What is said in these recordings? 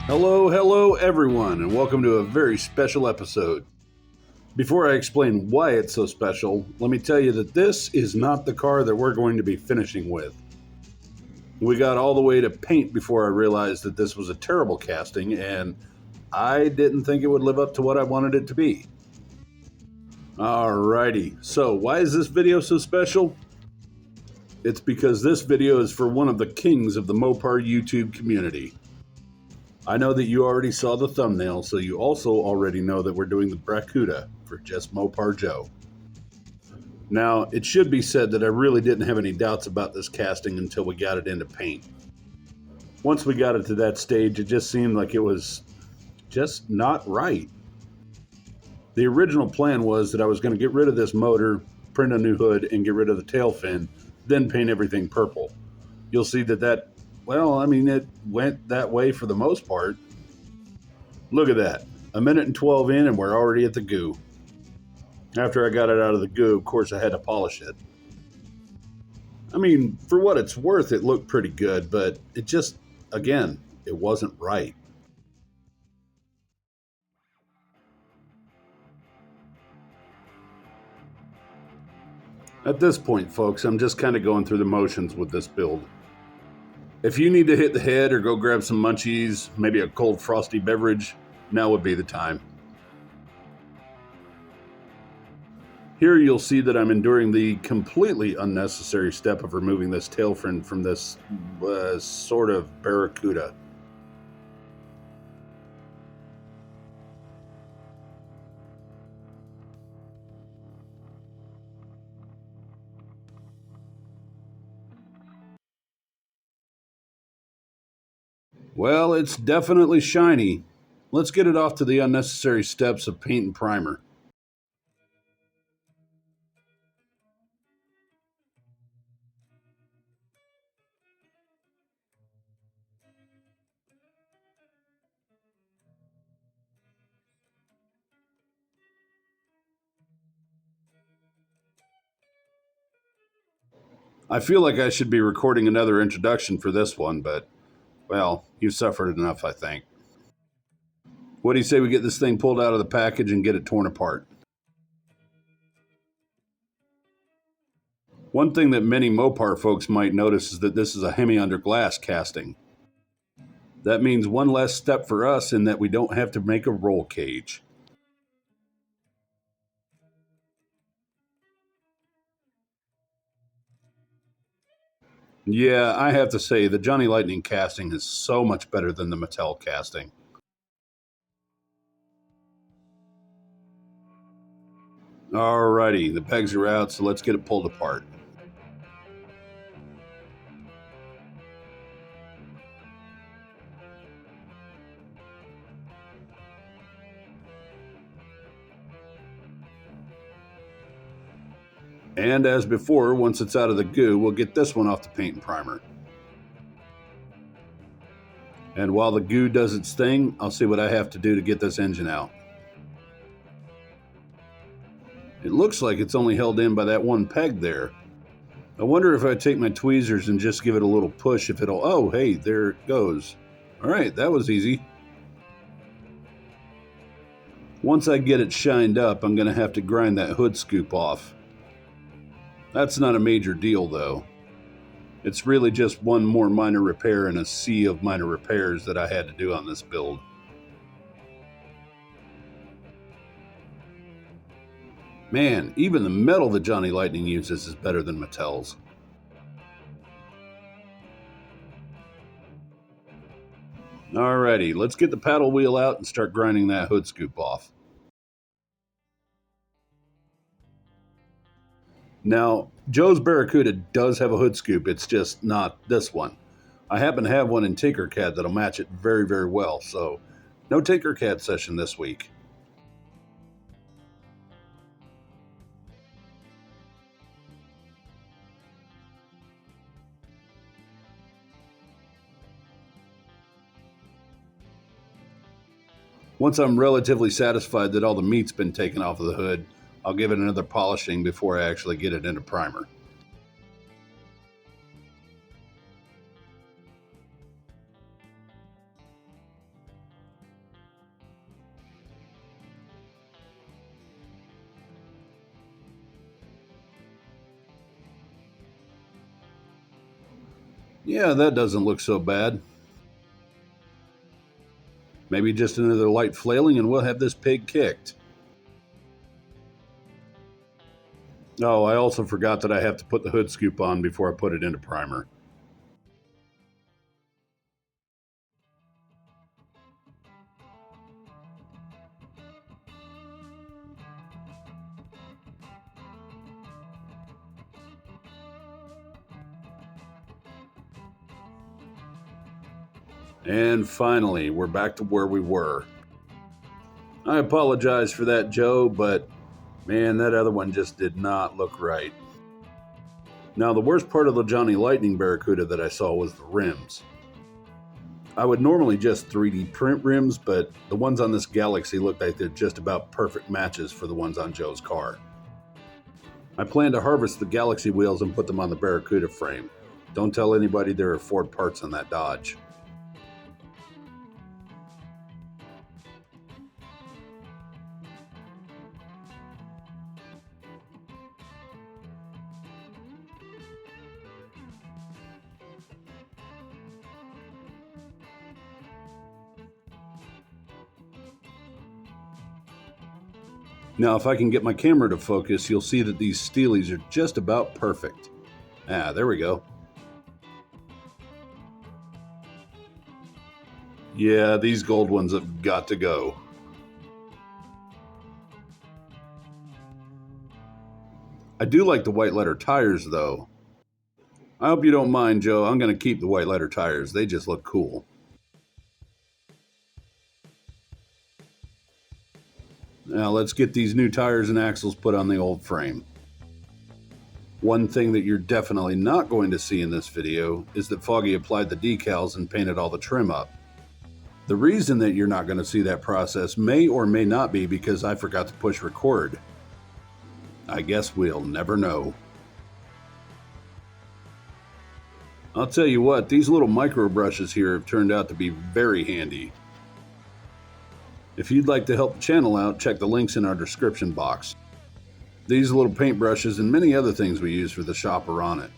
Hello everyone, and welcome to a very special episode. Before I explain why it's so special, let me tell you that this is not the car that we're going to be finishing with. We got all the way to paint before I realized that this was a terrible casting, and I didn't think it would live up to what I wanted it to be. Alrighty, so why is this video so special? It's because this video is for one of the kings of the Mopar YouTube community. I know that you already saw the thumbnail, so you also already know that we're doing the Barracuda for just Mopar Joe. Now, it should be said that I really didn't have any doubts about this casting until we got it into paint. Once we got it to that stage, it just seemed like it was just not right. The original plan was that I was going to get rid of this motor, print a new hood, and get rid of the tail fin, then paint everything purple. You'll see that it went that way for the most part. Look at that. A minute and 12 in and we're already at the goo. After I got it out of the goo, of course I had to polish it. I mean, for what it's worth, it looked pretty good, but it just, again, it wasn't right. At this point, folks, I'm just kind of going through the motions with this build. If you need to hit the head or go grab some munchies, maybe a cold frosty beverage, now would be the time. Here you'll see that I'm enduring the completely unnecessary step of removing this tail fin from this sort of Barracuda. Well, it's definitely shiny. Let's get it off to the unnecessary steps of paint and primer. I feel like I should be recording another introduction for this one, but, well, you've suffered enough, I think. What do you say we get this thing pulled out of the package and get it torn apart? One thing that many Mopar folks might notice is that this is a Hemi under glass casting. That means one less step for us in that we don't have to make a roll cage. Yeah, I have to say, the Johnny Lightning casting is so much better than the Mattel casting. Alrighty, the pegs are out, so let's get it pulled apart. And as before, once it's out of the goo, we'll get this one off the paint and primer. And while the goo does its thing, I'll see what I have to do to get this engine out. It looks like it's only held in by that one peg there. I wonder if I take my tweezers and just give it a little push if it'll... Oh, hey, there it goes. All right, that was easy. Once I get it shined up, I'm going to have to grind that hood scoop off. That's not a major deal, though. It's really just one more minor repair in a sea of minor repairs that I had to do on this build. Man, even the metal that Johnny Lightning uses is better than Mattel's. Alrighty, let's get the paddle wheel out and start grinding that hood scoop off. Now, Joe's Barracuda does have a hood scoop, it's just not this one. I happen to have one in Tinkercad that'll match it very, very well, so no Tinkercad session this week. Once I'm relatively satisfied that all the meat's been taken off of the hood, I'll give it another polishing before I actually get it into primer. Yeah, that doesn't look so bad. Maybe just another light flailing and we'll have this pig kicked. Oh, I also forgot that I have to put the hood scoop on before I put it into primer. And finally, we're back to where we were. I apologize for that, Joe, but man, that other one just did not look right. Now, the worst part of the Johnny Lightning Barracuda that I saw was the rims. I would normally just 3D print rims, but the ones on this Galaxy look like they're just about perfect matches for the ones on Joe's car. I plan to harvest the Galaxy wheels and put them on the Barracuda frame. Don't tell anybody there are Ford parts on that Dodge. Now, if I can get my camera to focus, you'll see that these steelies are just about perfect. Ah, there we go. Yeah, these gold ones have got to go. I do like the white letter tires, though. I hope you don't mind, Joe. I'm going to keep the white letter tires. They just look cool. Now let's get these new tires and axles put on the old frame. One thing that you're definitely not going to see in this video is that Foggy applied the decals and painted all the trim up. The reason that you're not going to see that process may or may not be because I forgot to push record. I guess we'll never know. I'll tell you what, these little micro brushes here have turned out to be very handy. If you'd like to help the channel out, check the links in our description box. These little paintbrushes and many other things we use for the shop are on it.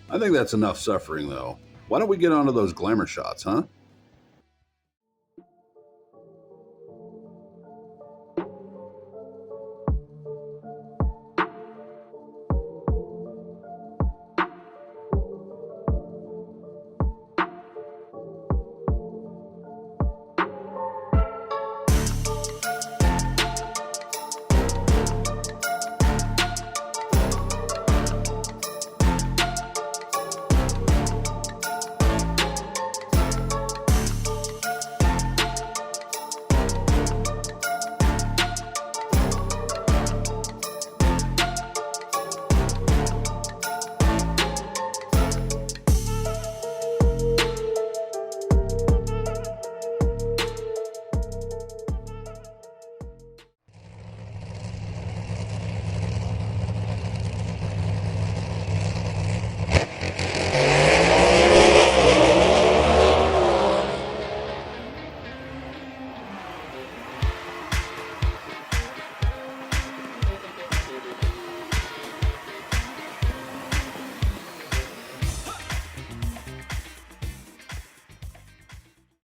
I think that's enough suffering though. Why don't we get onto those glamour shots, huh?